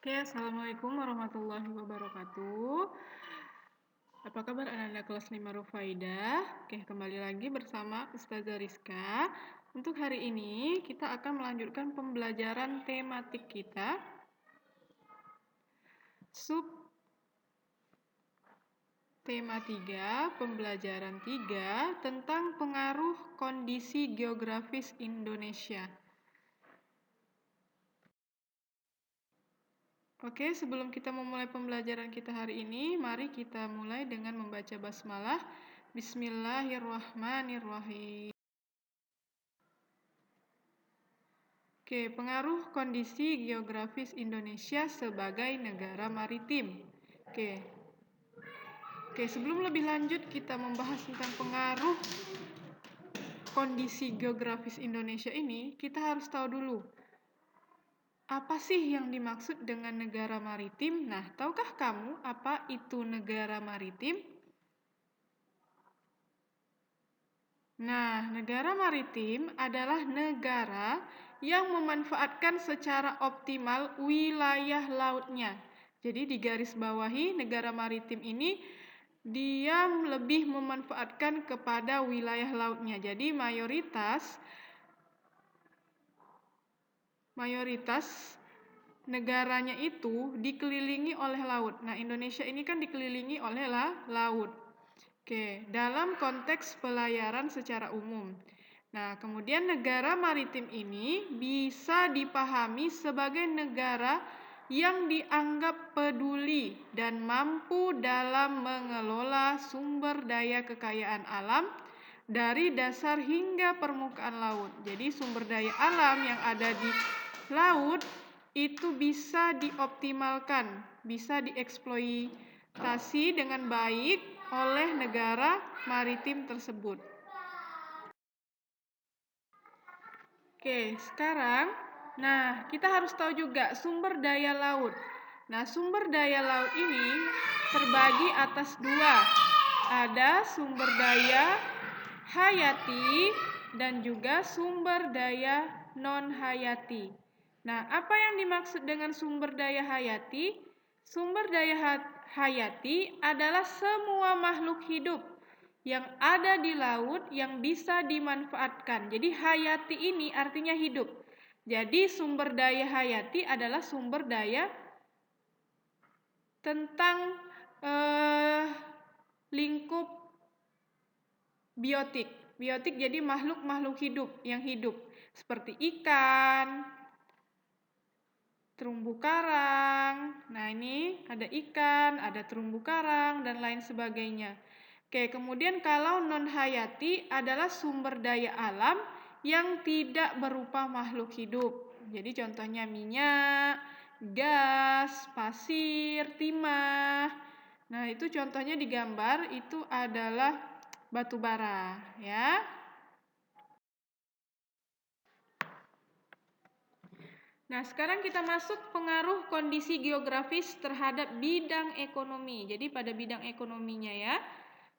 Oke, Assalamualaikum warahmatullahi wabarakatuh. Apa kabar anak-anak kelas 5 Rufaidah? Oke, kembali lagi bersama Ustazah Rizka. Untuk hari ini, kita akan melanjutkan pembelajaran tematik kita. Sub tema 3, pembelajaran 3, tentang pengaruh kondisi geografis Indonesia. Oke, sebelum kita memulai pembelajaran kita hari ini, mari kita mulai dengan membaca basmalah. Bismillahirrahmanirrahim. Oke, pengaruh kondisi geografis Indonesia sebagai negara maritim. Oke, sebelum lebih lanjut kita membahas tentang pengaruh kondisi geografis Indonesia ini, kita harus tahu dulu apa sih yang dimaksud dengan negara maritim? Nah, tahukah kamu apa itu negara maritim? Nah, negara maritim adalah negara yang memanfaatkan secara optimal wilayah lautnya. Jadi digarisbawahi negara maritim ini dia lebih memanfaatkan kepada wilayah lautnya. Jadi mayoritas negaranya itu dikelilingi oleh laut. Nah, Indonesia ini kan dikelilingi oleh laut. Oke, dalam konteks pelayaran secara umum. Nah, kemudian negara maritim ini bisa dipahami sebagai negara yang dianggap peduli dan mampu dalam mengelola sumber daya kekayaan alam dari dasar hingga permukaan laut. Jadi sumber daya alam yang ada di laut itu bisa dioptimalkan, bisa dieksploitasi dengan baik oleh negara maritim tersebut. Oke, sekarang, kita harus tahu juga sumber daya laut. Nah, sumber daya laut ini terbagi atas dua. Ada sumber daya hayati dan juga sumber daya non-hayati. Nah, apa yang dimaksud dengan sumber daya hayati? Sumber daya hayati adalah semua makhluk hidup yang ada di laut yang bisa dimanfaatkan. Jadi hayati ini artinya hidup. Jadi sumber daya hayati adalah sumber daya tentang lingkup biotik. Biotik jadi makhluk-makhluk hidup yang hidup. Seperti ikan, terumbu karang. Nah, ini ada ikan, ada terumbu karang, dan lain sebagainya. Oke, kemudian kalau non-hayati adalah sumber daya alam yang tidak berupa makhluk hidup. Jadi contohnya minyak, gas, pasir, timah. Nah, itu contohnya di gambar, itu adalah batu bara, ya. Nah, sekarang kita masuk pengaruh kondisi geografis terhadap bidang ekonomi. Jadi pada bidang ekonominya ya.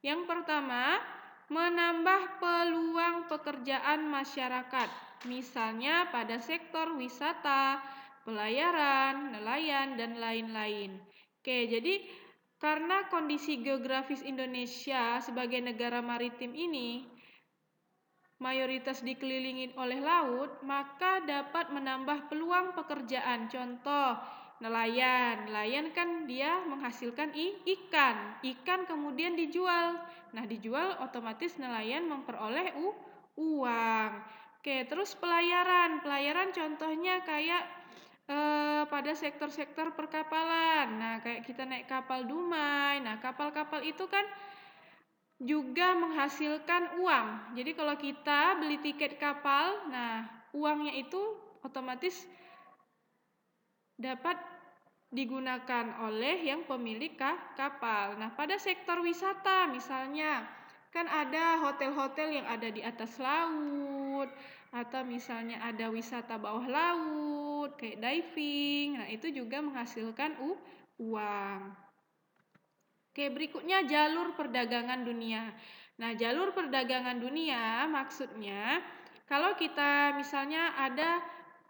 Yang pertama, menambah peluang pekerjaan masyarakat. Misalnya pada sektor wisata, pelayaran, nelayan, dan lain-lain. Oke, jadi karena kondisi geografis Indonesia sebagai negara maritim ini mayoritas dikelilingi oleh laut, maka dapat menambah peluang pekerjaan. Contoh, nelayan. Nelayan kan dia menghasilkan ikan. Ikan kemudian dijual. Nah, dijual otomatis nelayan memperoleh uang. Oke, terus pelayaran. Pelayaran contohnya kayak pada sektor-sektor perkapalan. Nah, kayak kita naik kapal Dumai. Nah, kapal-kapal itu kan juga menghasilkan uang. Jadi kalau kita beli tiket kapal, nah uangnya itu otomatis dapat digunakan oleh yang pemilik kapal. Nah, pada sektor wisata misalnya, kan ada hotel-hotel yang ada di atas laut, atau misalnya ada wisata bawah laut, kayak diving. Nah, itu juga menghasilkan uang. Oke, berikutnya jalur perdagangan dunia. Nah, jalur perdagangan dunia maksudnya kalau kita misalnya ada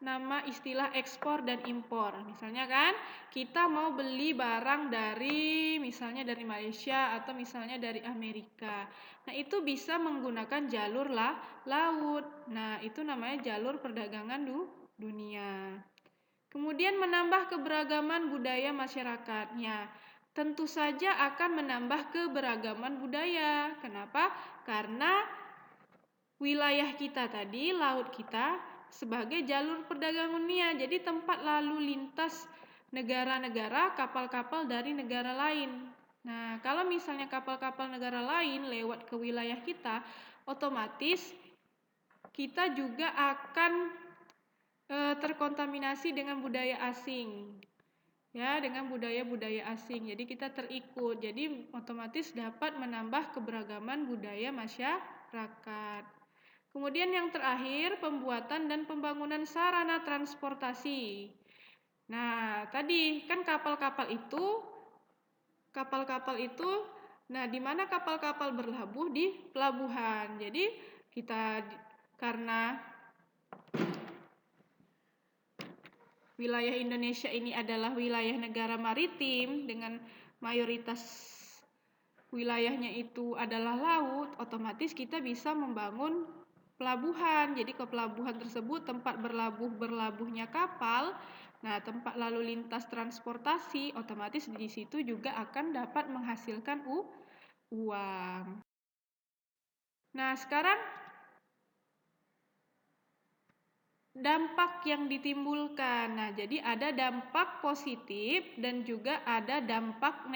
nama istilah ekspor dan impor. Misalnya kan, kita mau beli barang dari misalnya dari Malaysia atau misalnya dari Amerika. Nah, itu bisa menggunakan jalur laut. Nah, itu namanya jalur perdagangan dunia. Kemudian menambah keberagaman budaya masyarakatnya. Tentu saja akan menambah keberagaman budaya. Kenapa? Karena wilayah kita tadi, laut kita, sebagai jalur perdagangan dunia. Jadi tempat lalu lintas negara-negara, kapal-kapal dari negara lain. Nah, kalau misalnya kapal-kapal negara lain lewat ke wilayah kita, otomatis kita juga akan terkontaminasi dengan budaya asing. Ya, dengan budaya-budaya asing. Jadi kita terikut. Jadi otomatis dapat menambah keberagaman budaya masyarakat. Kemudian yang terakhir, pembuatan dan pembangunan sarana transportasi. Nah, tadi kan kapal-kapal itu, nah di mana kapal-kapal berlabuh? Di pelabuhan. Jadi kita karena wilayah Indonesia ini adalah wilayah negara maritim dengan mayoritas wilayahnya itu adalah laut, otomatis kita bisa membangun pelabuhan. Jadi ke pelabuhan tersebut tempat berlabuhnya kapal. Nah, tempat lalu lintas transportasi otomatis di situ juga akan dapat menghasilkan uang. Nah, sekarang dampak yang ditimbulkan. Nah, jadi ada dampak positif dan juga ada dampak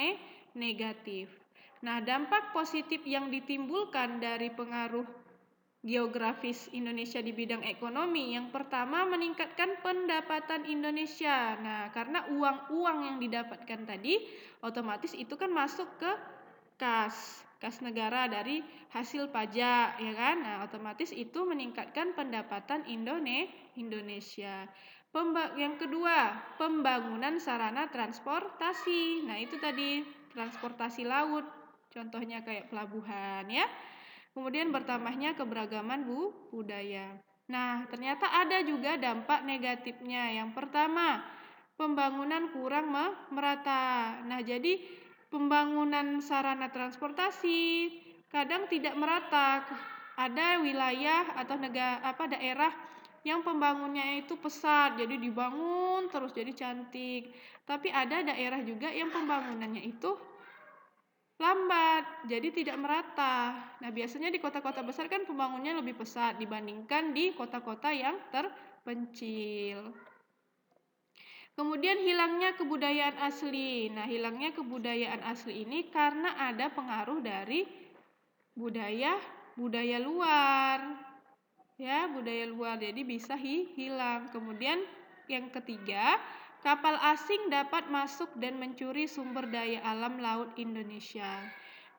negatif. Nah, dampak positif yang ditimbulkan dari pengaruh geografis Indonesia di bidang ekonomi, yang pertama meningkatkan pendapatan Indonesia. Nah, karena uang-uang yang didapatkan tadi, otomatis itu kan masuk ke kas negara dari hasil pajak, ya kan? Nah, otomatis itu meningkatkan pendapatan Indonesia. Yang kedua, pembangunan sarana transportasi. Nah, itu tadi transportasi laut, contohnya kayak pelabuhan, ya. Kemudian bertambahnya keberagaman budaya. Nah, ternyata ada juga dampak negatifnya. Yang pertama, pembangunan kurang merata. Nah, jadi pembangunan sarana transportasi kadang tidak merata. Ada wilayah atau daerah yang pembangunannya itu pesat, jadi dibangun terus jadi cantik. Tapi ada daerah juga yang pembangunannya itu lambat, jadi tidak merata. Nah, biasanya di kota-kota besar kan pembangunannya lebih pesat dibandingkan di kota-kota yang terpencil. Kemudian hilangnya kebudayaan asli. Nah, hilangnya kebudayaan asli ini karena ada pengaruh dari budaya luar. Ya, budaya luar, jadi bisa hilang. Kemudian yang ketiga, kapal asing dapat masuk dan mencuri sumber daya alam laut Indonesia.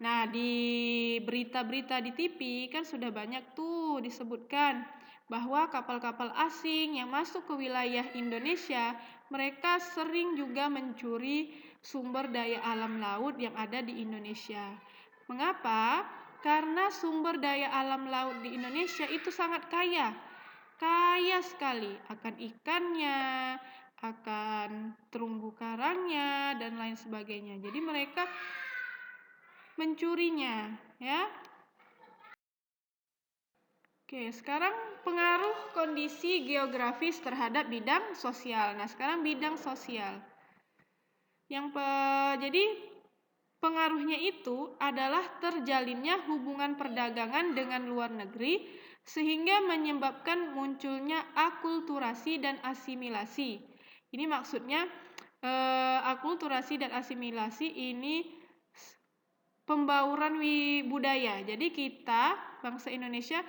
Nah, di berita-berita di TV kan sudah banyak tuh disebutkan bahwa kapal-kapal asing yang masuk ke wilayah Indonesia, mereka sering juga mencuri sumber daya alam laut yang ada di Indonesia. Mengapa? Karena sumber daya alam laut di Indonesia itu sangat kaya sekali akan ikannya, akan terumbu karangnya, dan lain sebagainya. Jadi mereka mencurinya, ya. Oke, sekarang pengaruh kondisi geografis terhadap bidang sosial. Nah, sekarang bidang sosial. Jadi pengaruhnya itu adalah terjalinnya hubungan perdagangan dengan luar negeri sehingga menyebabkan munculnya akulturasi dan asimilasi. Ini maksudnya akulturasi dan asimilasi ini pembauran budaya. Jadi kita, bangsa Indonesia,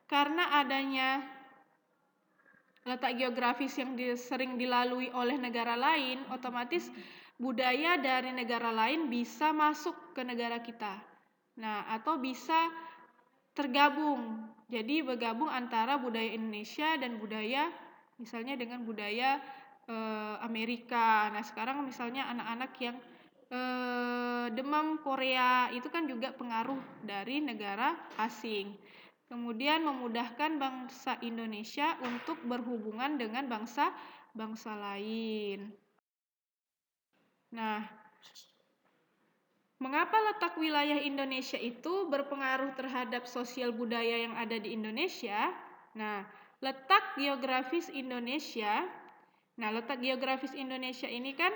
karena adanya letak geografis yang sering dilalui oleh negara lain, otomatis budaya dari negara lain bisa masuk ke negara kita. Nah, atau bisa tergabung. Jadi bergabung antara budaya Indonesia dan budaya misalnya dengan budaya Amerika. Nah, sekarang misalnya anak-anak yang demam Korea itu kan juga pengaruh dari negara asing. Kemudian memudahkan bangsa Indonesia untuk berhubungan dengan bangsa-bangsa lain. Nah, mengapa letak wilayah Indonesia itu berpengaruh terhadap sosial budaya yang ada di Indonesia? Nah, letak geografis Indonesia ini kan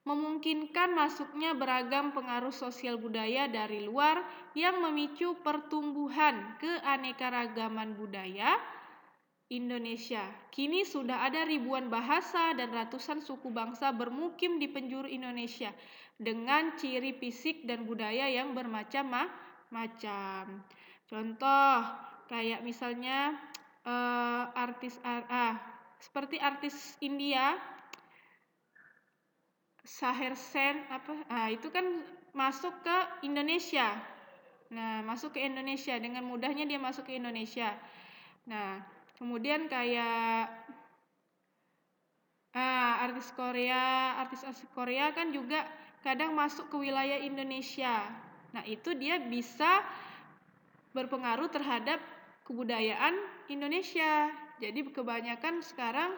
memungkinkan masuknya beragam pengaruh sosial budaya dari luar yang memicu pertumbuhan keanekaragaman budaya Indonesia. Kini sudah ada ribuan bahasa dan ratusan suku bangsa bermukim di penjuru Indonesia dengan ciri fisik dan budaya yang bermacam-macam. Contoh, kayak misalnya seperti artis India, Shaheer Sheikh itu kan masuk ke Indonesia. Nah, masuk ke Indonesia dengan mudahnya dia masuk ke Indonesia. Nah, kemudian kayak artis Korea kan juga kadang masuk ke wilayah Indonesia. Nah, itu dia bisa berpengaruh terhadap kebudayaan Indonesia. Jadi kebanyakan sekarang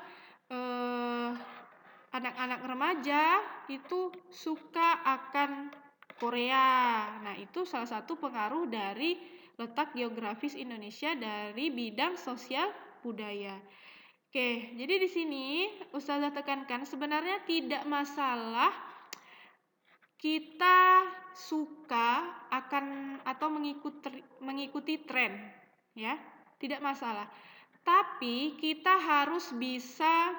anak-anak remaja itu suka akan Korea. Nah, itu salah satu pengaruh dari letak geografis Indonesia dari bidang sosial budaya. Oke, jadi di sini Ustazah tekankan sebenarnya tidak masalah kita suka akan atau mengikuti tren, ya. Tidak masalah. Tapi kita harus bisa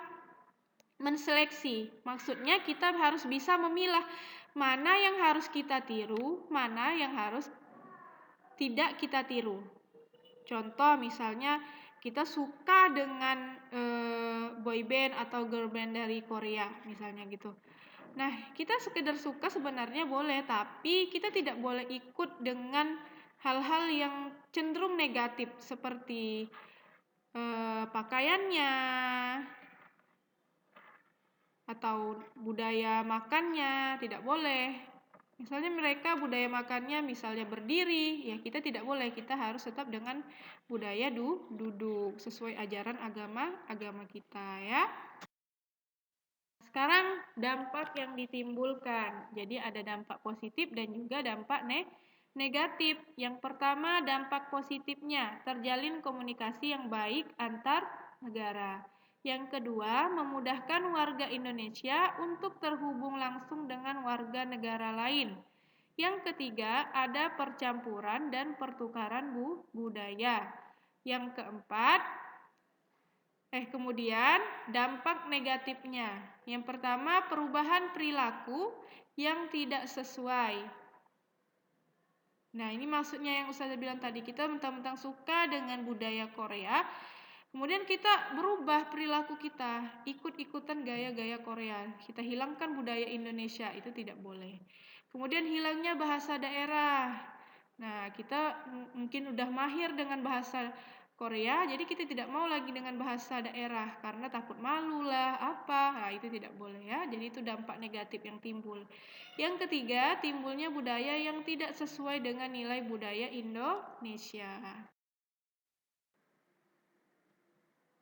menseleksi. Maksudnya kita harus bisa memilah mana yang harus kita tiru, mana yang harus tidak kita tiru. Contoh misalnya kita suka dengan boyband atau girl band dari Korea misalnya gitu. Nah, kita sekedar suka sebenarnya boleh, tapi kita tidak boleh ikut dengan hal-hal yang cenderung negatif seperti pakaiannya atau budaya makannya, tidak boleh. Misalnya mereka budaya makannya misalnya berdiri, ya kita tidak boleh, kita harus tetap dengan budaya duduk sesuai ajaran agama kita, ya. Sekarang dampak yang ditimbulkan. Jadi ada dampak positif dan juga dampak negatif. Yang pertama dampak positifnya, terjalin komunikasi yang baik antar negara. Yang kedua, memudahkan warga Indonesia untuk terhubung langsung dengan warga negara lain. Yang ketiga, ada percampuran dan pertukaran budaya. Yang keempat, kemudian dampak negatifnya. Yang pertama, perubahan perilaku yang tidak sesuai. Nah, ini maksudnya yang Ustazah bilang tadi, kita mentang-mentang suka dengan budaya Korea, kemudian kita berubah perilaku kita, ikut-ikutan gaya-gaya Korea. Kita hilangkan budaya Indonesia, itu tidak boleh. Kemudian hilangnya bahasa daerah. Nah, kita mungkin udah mahir dengan bahasa Korea, jadi kita tidak mau lagi dengan bahasa daerah karena takut malu lah, apa. Nah, itu tidak boleh ya. Jadi itu dampak negatif yang timbul. Yang ketiga, timbulnya budaya yang tidak sesuai dengan nilai budaya Indonesia.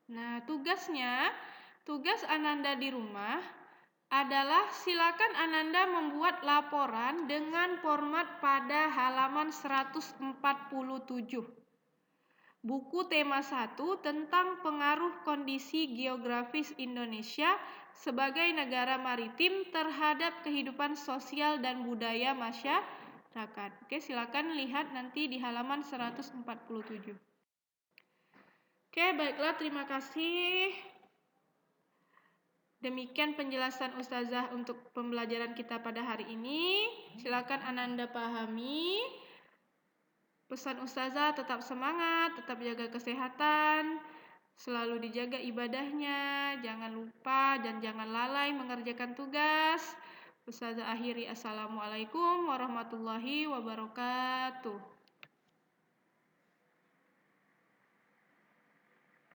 Nah, tugas Ananda di rumah adalah silakan Ananda membuat laporan dengan format pada halaman 147. Buku tema 1 tentang pengaruh kondisi geografis Indonesia sebagai negara maritim terhadap kehidupan sosial dan budaya masyarakat. Oke, silakan lihat nanti di halaman 147. Oke, baiklah, terima kasih. Demikian penjelasan Ustazah untuk pembelajaran kita pada hari ini. Silakan Ananda pahami. Pesan Ustazah tetap semangat, tetap jaga kesehatan, selalu dijaga ibadahnya, jangan lupa dan jangan lalai mengerjakan tugas. Ustazah akhiri, assalamualaikum warahmatullahi wabarakatuh.